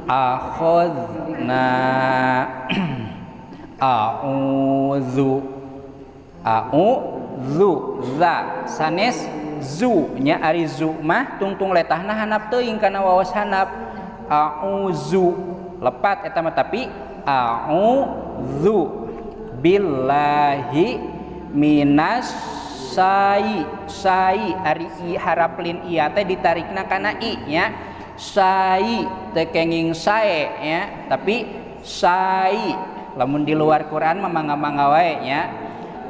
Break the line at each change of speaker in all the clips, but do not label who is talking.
akhadna a'udzu za sanes zu nya ari zu mah tungtung letahna hanap teuing kana waos hanap a'udzu lepat eta mah tapi a'udzu billahi minas sai ari i harap lin iya teh ditarikna kana i nya sai teu kenging sae ya tapi sai lamun di luar Quran mah mangga-mangga wae nya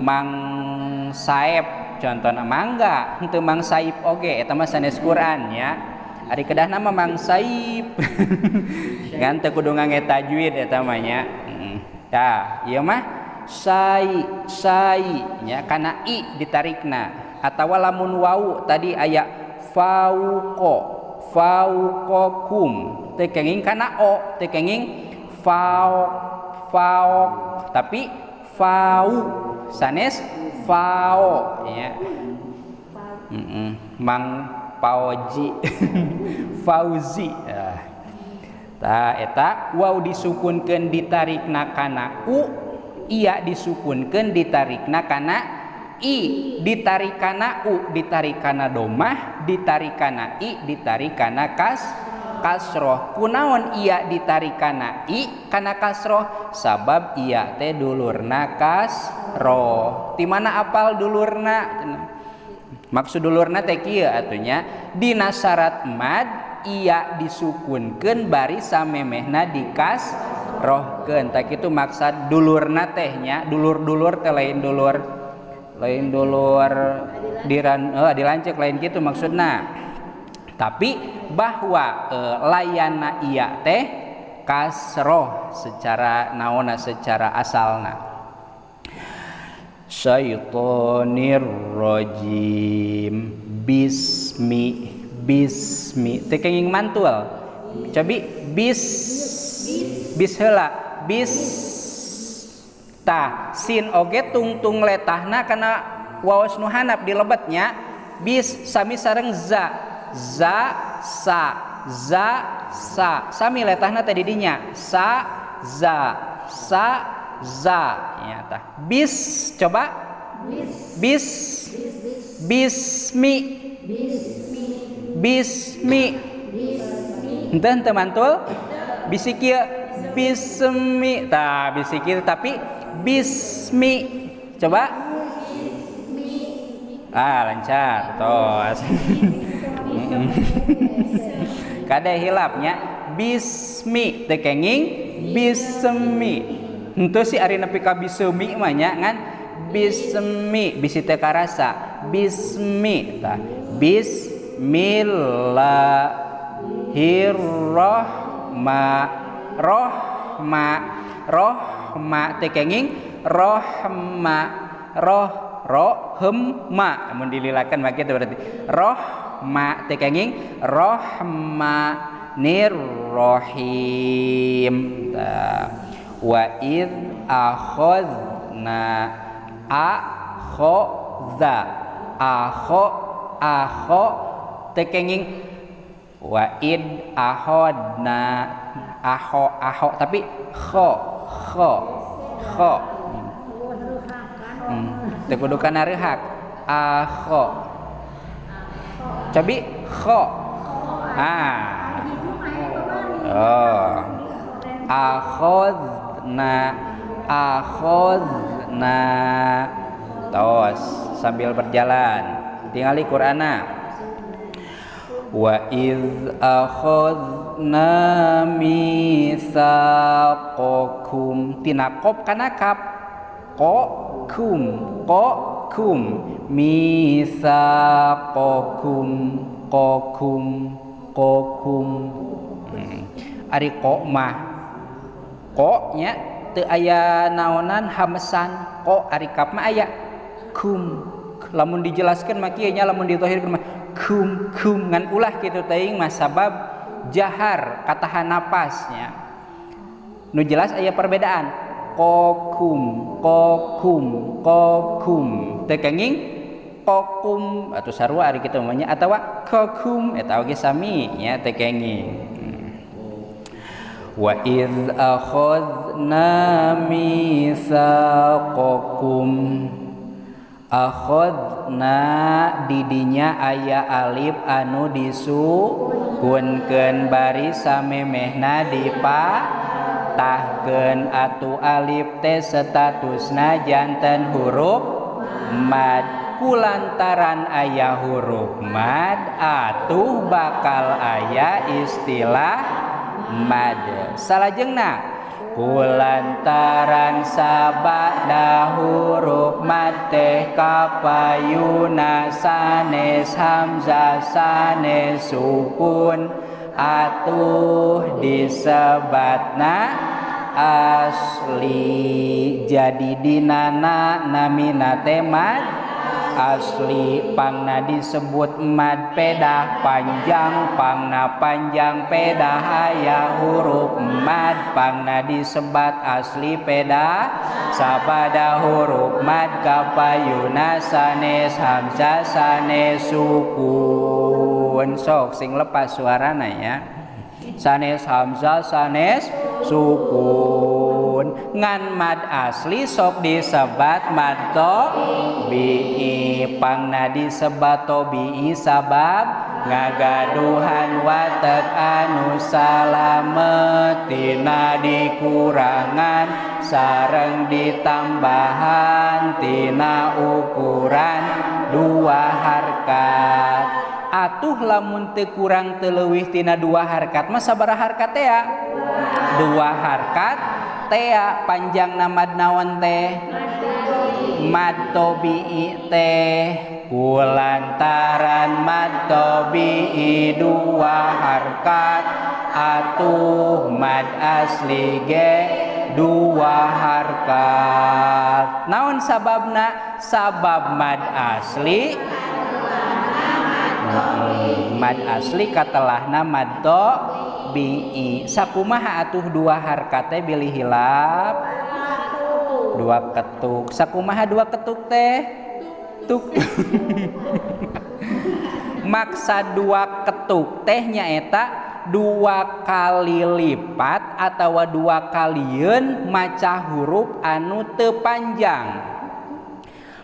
mang saeb contohna mangga henteu mang saib oge eta mah sanes Quran ya ari kedahna mah mang saib ngan teu kudu ngangge tajwid eta mah nya tah ieu mah sai nya kana i ditarikna atawa lamun wau tadi aya fauqakum teu kenging kana o teu kenging fauk tapi fau sanes fao ya mang pauji fauzi tah eta wau disukunkeun ditarikna kana u iya disukunkeun ditarikna kana i ditarikana u ditarikana domah ditarikana i ditarikana kasroh kunaon iya ditarikana i kana kasroh sabab iya teh dulurna kasroh ti mana apal dulurna maksud dulurna teh kieu atunya dina syarat mad iya disukunkeun bari samemehna dikasrohkeun tak kitu maksud dulurna teh nya dulur-dulur teh lain dulur dilancek lain kitu maksudna tapi bahwa layana iya teh kasroh secara naona secara asalna syaitonir rajim bismi teu kenging mantul cobi bis heula bis tah sin oge tungtung letahna kana waos nu hanap di lebetnya bis sami sareng za sami letahna teh di dinya za nya tah bis coba bismi henteu mantul bisi kieu bismi tah bisi kieu tapi bismi coba lancar tos kada hilapnya bismi teu kenging bismi henteu si ari nepi ka bismi mah nya ngan bismi bisi teu karasa bismi tah rohma teu kenging rohma mun dililakeun mah kitu berarti rohma teu kenging rahmanirrahim wa id akhadna akho teu kenging wa id akhadna akho tapi kho teu kudu kana reuhak akho cobi kho akhadna tos sambil berjalan tingali Qur'ana wa iz akhadna mitsaqakum tina qop kana kap qakum mitsaqakum ari qa mah qa nya teu aya naonan hamesan qa ari kap mah aya kum lamun dijelaskeun mah kieu nya lamun ditahirkeun mah kum ngan ulah kitu teuing mah sabab jahar katahan napasnya nu jelas aya perbedaan kokum teu kenging kokum atuh sarua ari kitu mah nya atawa kokum eta oge sami nya teu kenging wa idz akhadna mitsaqakum akhadna didinya aya alif anu disukunkeun bari samemehna dipatahkeun atu alif teh statusna janten huruf mad kulantaran aya huruf mad atuh bakal aya istilah mad salajengna kulantaran sabada huruf mad teh kapayuna sanes hamzah sanes sukun atuh disebatna asli jadi dinana namina teh mad asli pangna disebut mad pedah panjang pangna panjang pedah aya huruf mad pangna disebat asli pedah sabada huruf mad kapayuna sanes hamzah sanes sukun sok sing lepas suarana ya sanes hamzah sanes sukun ngan mad asli sok disebat mad tobi'i pangna disebat tobi'i sabab ngagaduhan watek anu salamet tina dikurangan sareng ditambahan tina ukuran dua harkat atuh lamun teu kurang teu leuwih tina dua harkat mah sabaraha harkat teh ya dua harkat teh panjang mad naon teh mad tobi'i teh kulantaran mad tobi'i dua harkat atuh mad asli ge dua harkat naon sababna sabab mad asli mad asli katelahna mad tobi'i sakumaha atuh dua harkat teh bilih hilap dua ketuk sakumaha dua ketuk teh tuk maksud dua ketuk teh nyaeta dua kali lipat atawa dua kalieun maca huruf anu teu panjang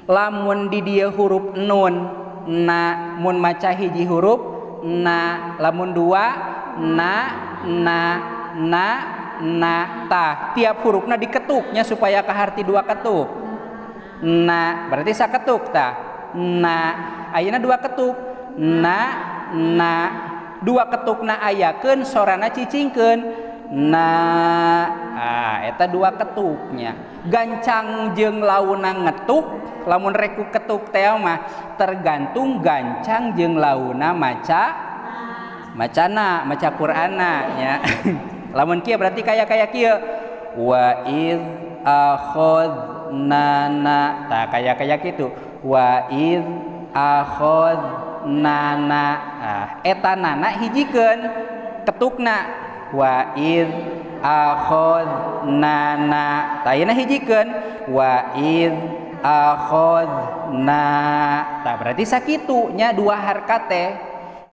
lamun di dieu huruf nun na mun maca hiji huruf na lamun dua na tah tiap hurufna diketuknya supaya kaharti dua ketuk na berarti saketuk tah na ayeuna dua ketuk na dua ketukna ayakeun sorana cicingkeun na eta dua ketuknya gancang jeung launa ngetuk lamun reku ketuk teh mah tergantung gancang jeung launa macana maca Qur'anna nya lamun kieu berarti kaya kieu wa id akhadna tah kaya kitu wa id akhadna eta nana hijikeun ketukna wa id akhadna tah ayeuna hijikeun wa id akhadna tah berarti sakitu nya dua harkat teh